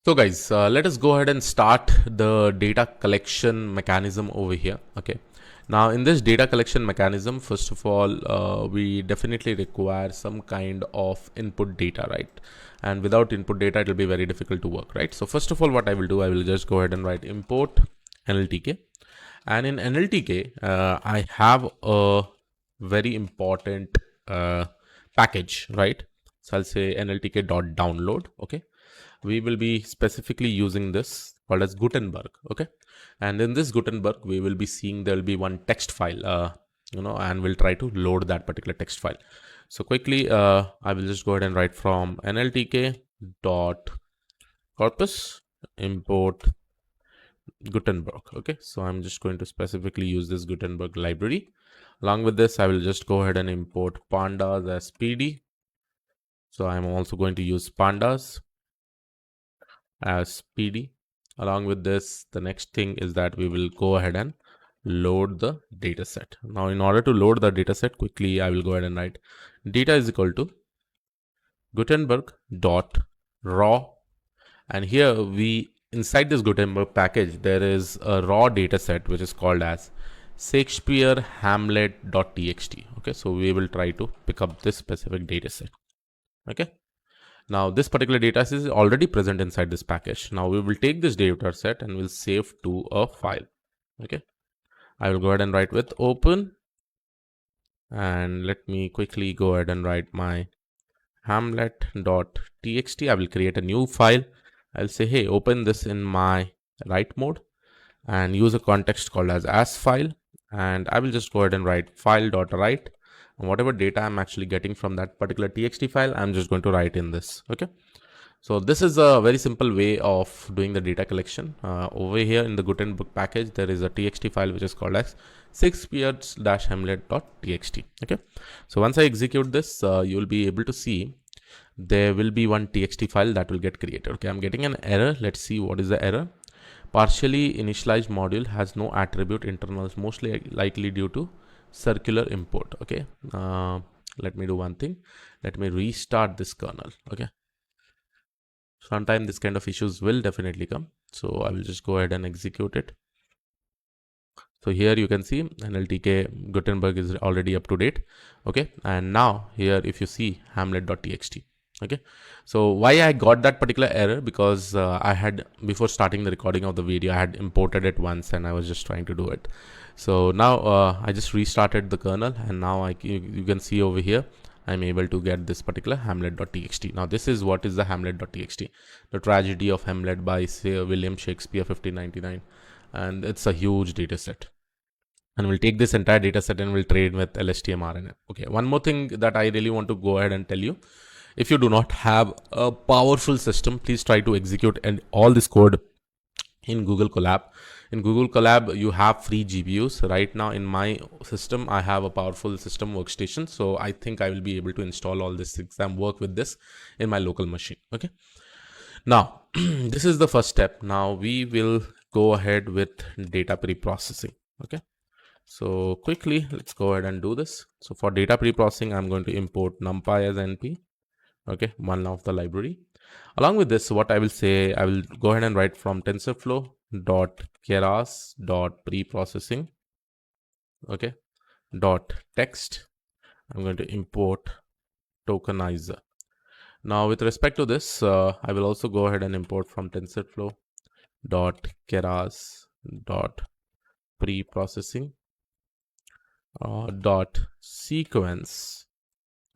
So guys, let us go ahead and start the data collection mechanism over here. Okay. Now in this data collection mechanism, first of all, we definitely require some kind of input data, right? And without input data, it will be very difficult to work, right? So first of all, what I will do, I will just go ahead and write import NLTK. And in NLTK, I have a very important package, right? So I'll say NLTK.download. Okay. We will be specifically using this called as Gutenberg. Okay. And in this Gutenberg, we will be seeing there will be one text file, and we'll try to load that particular text file. So quickly, I will just go ahead and write from NLTK dot corpus import Gutenberg. Okay, so I'm just going to specifically use this Gutenberg library. Along with this, I will just go ahead and import pandas as PD. So I'm also going to use pandas as PD. Along with this, the next thing is that we will go ahead and load the data set. Now, in order to load the data set quickly, I will go ahead and write data is equal to Gutenberg dot raw. And here inside this Gutenberg package, there is a raw data set which is called as Shakespeare Hamlet.txt. Okay, so we will try to pick up this specific data set. Okay, now this particular data set is already present inside this package. Now we will take this data set and we'll save to a file. Okay, I will go ahead and write with open, and let me quickly go ahead and write my Hamlet.txt. I will create a new file. I'll say, hey, open this in my write mode and use a context called as file. And I will just go ahead and write file.write. And whatever data I'm actually getting from that particular txt file, I'm just going to write in this. Okay. So this is a very simple way of doing the data collection. Over here in the Gutenberg package, there is a txt file which is called as Shakespeare-hamlet.txt. Okay. So once I execute this, you will be able to see there will be one txt file that will get created. Okay, I'm getting an error. Let's see what is the error. Partially initialized module has no attribute internals, mostly likely due to circular import. Okay, let me do one thing. Let me restart this kernel. Okay, sometime this kind of issues will definitely come. So I will just go ahead and execute it. So here you can see NLTK Gutenberg is already up to date. Okay, and now here if you see Hamlet.txt. Okay, so why I got that particular error, because I had, before starting the recording of the video, I had imported it once and I was just trying to do it. So now I just restarted the kernel, and now you can see over here I'm able to get this particular Hamlet.txt. Now this is what is the Hamlet.txt, the tragedy of Hamlet by William Shakespeare 1599, and it's a huge data set. And we'll take this entire data set and we'll train with LSTM-RNN. Okay, one more thing that I really want to go ahead and tell you. If you do not have a powerful system, please try to execute all this code in Google Colab. In Google Colab, you have free GPUs. Right now in my system, I have a powerful system workstation. So I think I will be able to install all these things and work with this in my local machine. Okay. Now, this is the first step. Now we will go ahead with data pre-processing. Okay. So quickly, let's go ahead and do this. So for data pre-processing, I'm going to import NumPy as NP. Okay, one of the library. Along with this, what I will say, I will go ahead and write from TensorFlow dot keras dot pre-processing. Okay, dot text. I'm going to import tokenizer. Now, with respect to this, I will also go ahead and import from TensorFlow dot keras dot pre-processing dot sequence.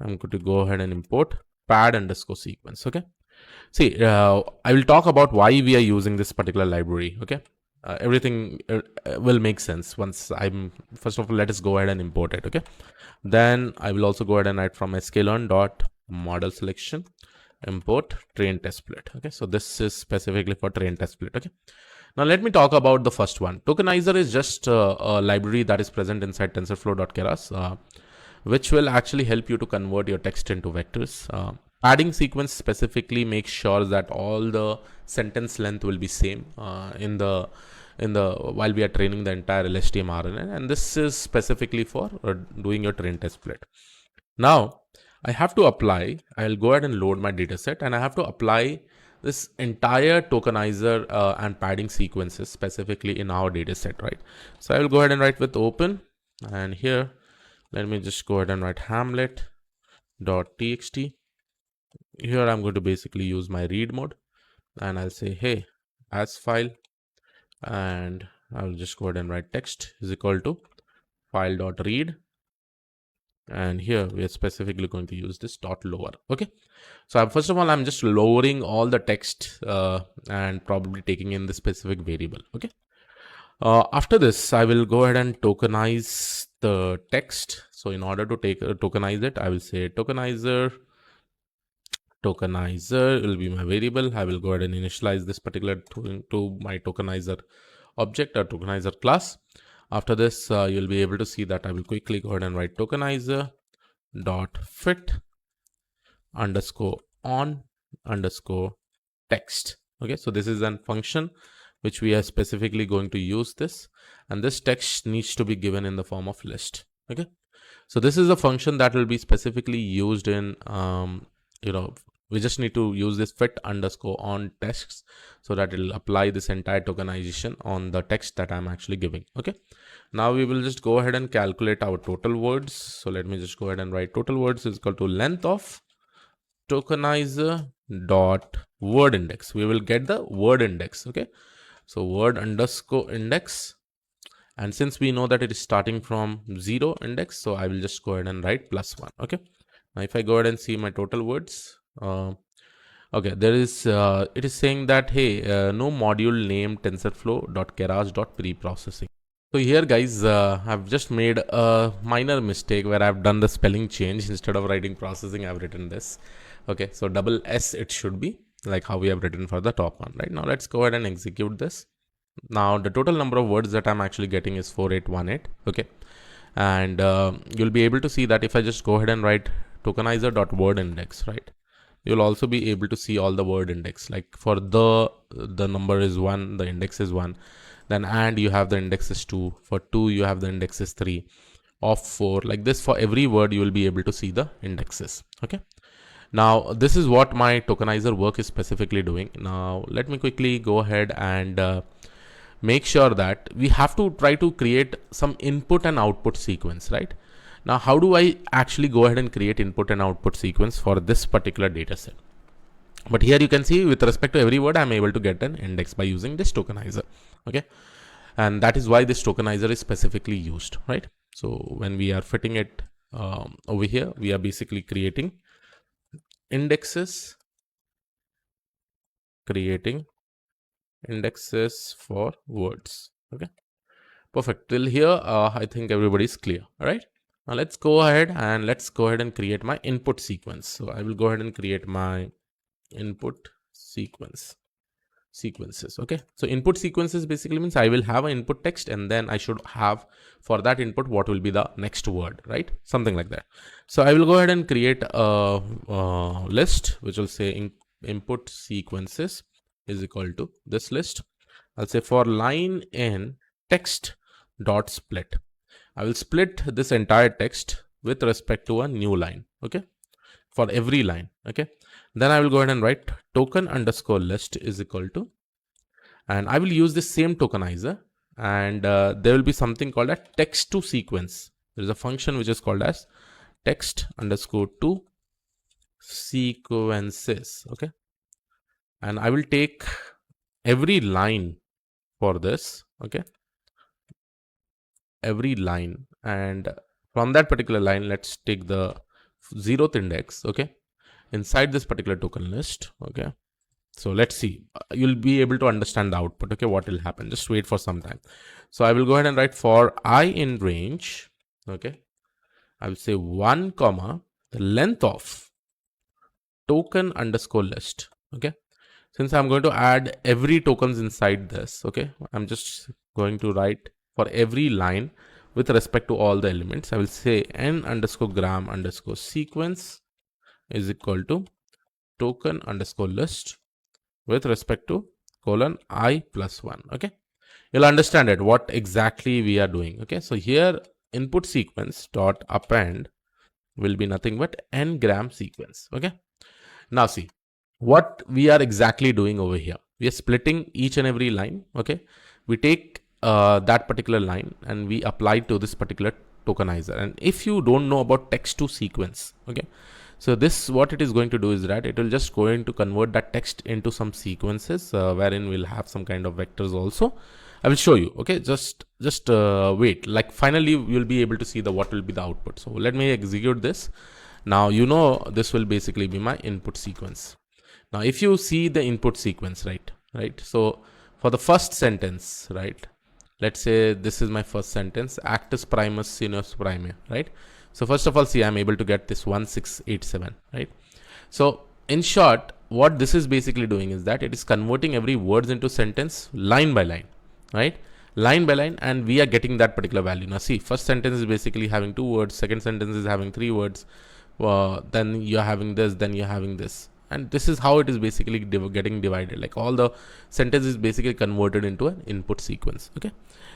I'm going to go ahead and import pad_sequence. Okay, see, I will talk about why we are using this particular library. Okay, everything will make sense once first of all, let us go ahead and import it. Okay, then I will also go ahead and write from sklearn dot model selection import train test split. Okay, so this is specifically for train test split. Okay, now let me talk about the first one. Tokenizer is just a library that is present inside TensorFlow.keras, which will actually help you to convert your text into vectors. Padding sequence specifically makes sure that all the sentence length will be same while we are training the entire LSTM-RNN, and this is specifically for doing your train test split. Now I have to apply, I'll go ahead and load my data set, and I have to apply this entire tokenizer and padding sequences specifically in our data set, right? So I will go ahead and write with open, and here let me just go ahead and write hamlet.txt. Here I'm going to basically use my read mode, and I'll say, hey, as file, and I'll just go ahead and write text is equal to file.read, and here we are specifically going to use this dot lower. Okay, so first of all, I'm just lowering all the text and probably taking in the specific variable. Okay, after this, I will go ahead and tokenize the text. So in order to tokenize it, I will say tokenizer will be my variable. I will go ahead and initialize this particular to my tokenizer object or tokenizer class. After this, you'll be able to see that I will quickly go ahead and write tokenizer dot fit underscore on underscore text. Okay, so this is a function which we are specifically going to use this, and this text needs to be given in the form of list. Okay, so this is a function that will be specifically used in we just need to use this fit underscore on text so that it will apply this entire tokenization on the text that I'm actually giving. Okay, now we will just go ahead and calculate our total words. So let me just go ahead and write total words is equal to length of tokenizer dot word index. We will get the word index. Okay, so word underscore index, and since we know that it is starting from 0 index, so I will just go ahead and write +1. Okay, now if I go ahead and see my total words, okay, there is it is saying that, hey, no module name tensorflow.keras.preprocessing. So here, guys, I've just made a minor mistake where I've done the spelling change. Instead of writing processing, I've written this. Okay, so double S it should be, like how we have written for the top one. Right now, let's go ahead and execute this. Now the total number of words that I'm actually getting is 4818. Okay, and you'll be able to see that if I just go ahead and write tokenizer.word index, right, you'll also be able to see all the word index. Like for the number is 1, the index is 1, then and you have the index is 2, for 2 you have the index is 3, of 4, like this. For every word you will be able to see the indexes. Okay, now this is what my tokenizer work is specifically doing. Now let me quickly go ahead and make sure that we have to try to create some input and output sequence, right? Now, how do I actually go ahead and create input and output sequence for this particular data set? But here you can see with respect to every word, I'm able to get an index by using this tokenizer. Okay, and that is why this tokenizer is specifically used, right? So when we are fitting it over here, we are basically creating indexes for words. Okay, perfect. Till here, I think everybody is clear. All right. Now let's go ahead and create my input sequence. So I will go ahead and create my input sequences. Okay, so input sequences basically means I will have an input text, and then I should have for that input what will be the next word, right? Something like that. So I will go ahead and create a list which will say input sequences is equal to this list. I'll say for line in text dot split. I will split this entire text with respect to a new line. Okay, for every line. Okay, then I will go ahead and write token underscore list is equal to, and I will use this same tokenizer, and there will be something called a text to sequence. There is a function which is called as text underscore to sequences. Okay, and I will take every line for this. Okay, every line, and from that particular line, let's take the 0th index. Okay, inside this particular token list. Okay, so let's see, you'll be able to understand the output. Okay, what will happen, just wait for some time. So I will go ahead and write for I in range. Okay, I will say 1 comma the length of token underscore list. Okay, since I'm going to add every tokens inside this, okay, I'm just going to write for every line with respect to all the elements. I will say n underscore gram underscore sequence is equal to token underscore list with respect to colon I plus 1. Okay, you'll understand it what exactly we are doing. Okay, so here input sequence dot append will be nothing but n gram sequence. Okay, now see, what we are exactly doing over here, we are splitting each and every line. Okay, we take that particular line and we apply to this particular tokenizer. And if you don't know about text to sequence, okay, so this, what it is going to do is that it will just going to convert that text into some sequences, wherein we'll have some kind of vectors also. I will show you. Okay, just wait. Like finally, you'll be able to see the what will be the output. So let me execute this. Now you know this will basically be my input sequence. Now if you see the input sequence, right. So for the first sentence, right, let's say this is my first sentence, actus primus sinus prime, right. So first of all, see, I'm able to get this 1687, right. So in short, what this is basically doing is that it is converting every words into sentence line by line, right, line by line, and we are getting that particular value. Now see, first sentence is basically having 2 words, second sentence is having 3 words, then you're having this, then you're having this, and this is how it is basically getting divided. Like all the sentence is basically converted into an input sequence. Okay,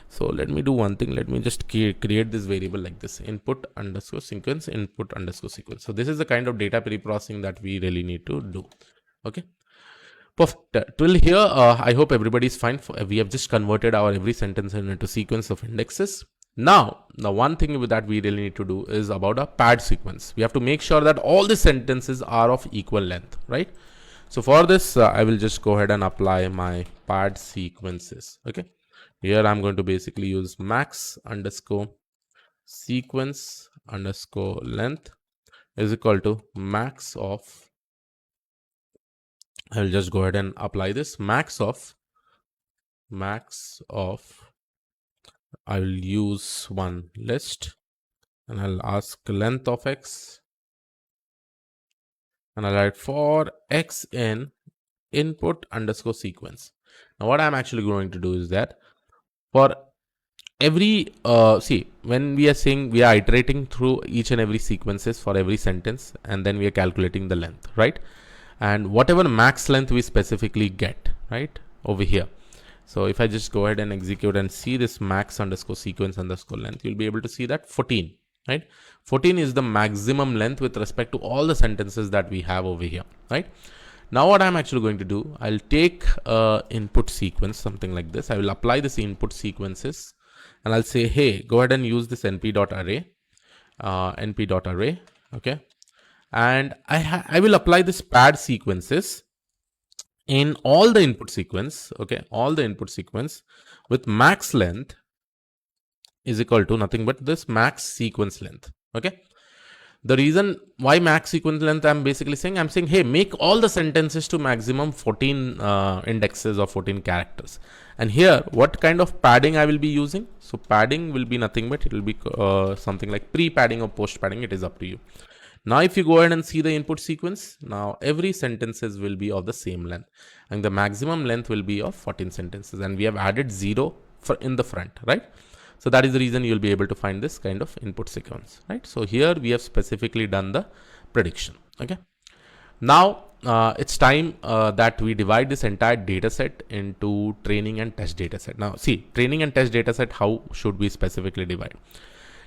so let me do one thing. Let me just create this variable like this, input underscore sequence, input underscore sequence. So this is the kind of data pre-processing that we really need to do. Okay, perfect. Till here, I hope everybody is fine. We have just converted our every sentence into sequence of indexes. Now, the one thing that we really need to do is about a pad sequence. We have to make sure that all the sentences are of equal length, right? So for this, I will just go ahead and apply my pad sequences. Okay, here I'm going to basically use max underscore sequence underscore length is equal to max of, I will just go ahead and apply this max of, I will use one list, and I'll ask length of x, and I'll write for x in input underscore sequence. Now what I'm actually going to do is that for every see, when we are saying we are iterating through each and every sequences for every sentence, and then we are calculating the length, right, and whatever max length we specifically get right over here. So if I just go ahead and execute and see this max underscore sequence underscore length, you'll be able to see that 14, right? 14 is the maximum length with respect to all the sentences that we have over here, right? Now what I'm actually going to do, I'll take input sequence, something like this. I will apply this input sequences, and I'll say, hey, go ahead and use this np.array, okay? And I will apply this pad sequences in all the input sequence, okay, all the input sequence with max length is equal to nothing but this max sequence length. Okay, the reason why max sequence length, I'm basically saying, I'm saying, hey, make all the sentences to maximum 14 indexes or 14 characters. And here, what kind of padding I will be using? So padding will be nothing but it will be something like pre-padding or post-padding. It is up to you. Now, if you go ahead and see the input sequence, now every sentences will be of the same length, and the maximum length will be of 14 sentences, and we have added 0 for in the front, right? So that is the reason you'll be able to find this kind of input sequence, right? So here we have specifically done the prediction. Okay. Now it's time that we divide this entire data set into training and test data set. Now see, training and test data set, how should we specifically divide?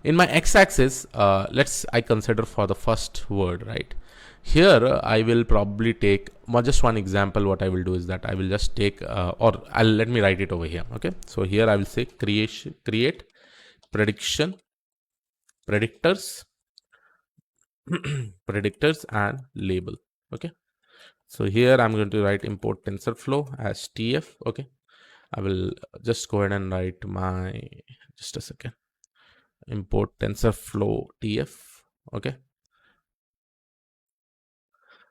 In my x-axis, I consider for the first word, right? Here I will probably take just one example. What I will do is that I will just take let me write it over here. Okay, so here I will say create prediction predictors predictors and label. Okay, so here I'm going to write import TensorFlow as TF. Okay, I will just go ahead and write my, just a second, import TensorFlow TF. Okay,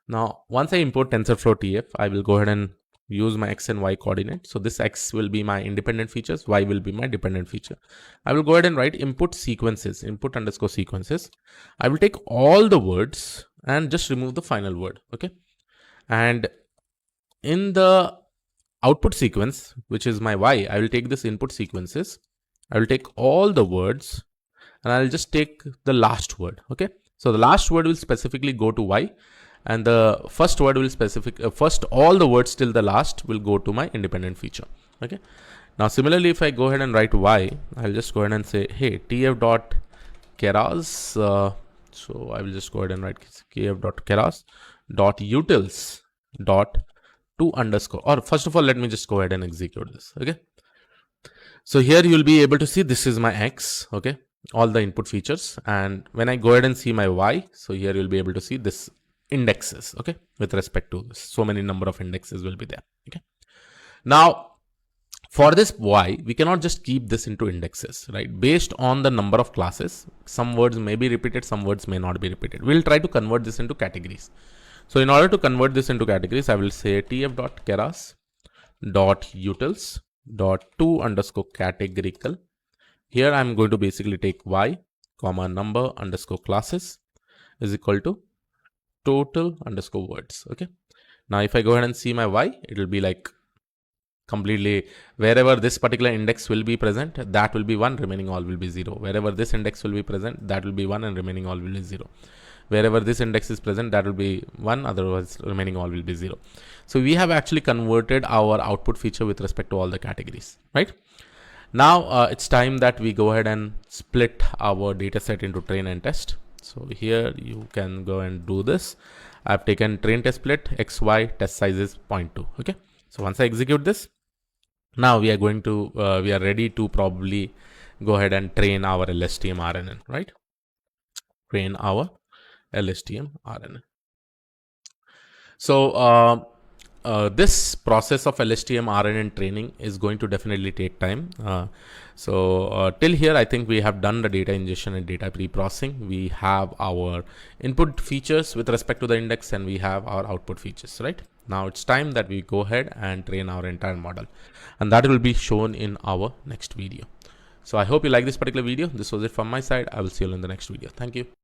now once I import TensorFlow TF, I will go ahead and use my x and y coordinate. So this x will be my independent features, y will be my dependent feature. I will go ahead and write input sequences, input underscore sequences. I will take all the words and just remove the final word. Okay, and in the output sequence, which is my y, I will take this input sequences. I will take all the words and I'll just take the last word. Okay, so the last word will specifically go to y, and the first word will first all the words till the last will go to my independent feature. Okay, now similarly, if I go ahead and write y, I'll just go ahead and say, hey, tf dot keras, so I will just go ahead and write kf dot keras dot utils. dot to underscore, or first of all, let me just go ahead and execute this. Okay. So here you'll be able to see this is my X. Okay. All the input features. And when I go ahead and see my Y, so here you'll be able to see this indexes. Okay. With respect to this, so many number of indexes will be there. Okay. Now, for this Y, we cannot just keep this into indexes, right? Based on the number of classes, some words may be repeated, some words may not be repeated. We'll try to convert this into categories. So in order to convert this into categories, I will say tf.keras.utils.to underscore categorical. Here I'm going to basically take Y, comma number underscore classes is equal to total underscore words. Okay. Now if I go ahead and see my Y, it will be like completely wherever this particular index will be present, that will be 1, remaining all will be 0. Wherever this index will be present, that will be 1 and remaining all will be 0. Wherever this index is present, that will be 1, otherwise remaining all will be 0. So we have actually converted our output feature with respect to all the categories, right? Now it's time that we go ahead and split our data set into train and test. So here you can go and do this. I've taken train test split, XY test size is 0.2. Okay. So once I execute this, now we are going to, we are ready to probably go ahead and train our LSTM RNN, right? Train our LSTM RNN. So this process of LSTM RNN training is going to definitely take time. Till here, I think we have done the data ingestion and data pre-processing. We have our input features with respect to the index, and we have our output features, right? Now it's time that we go ahead and train our entire model, and that will be shown in our next video. So I hope you like this particular video. This was it from my side. I will see you in the next video. Thank you.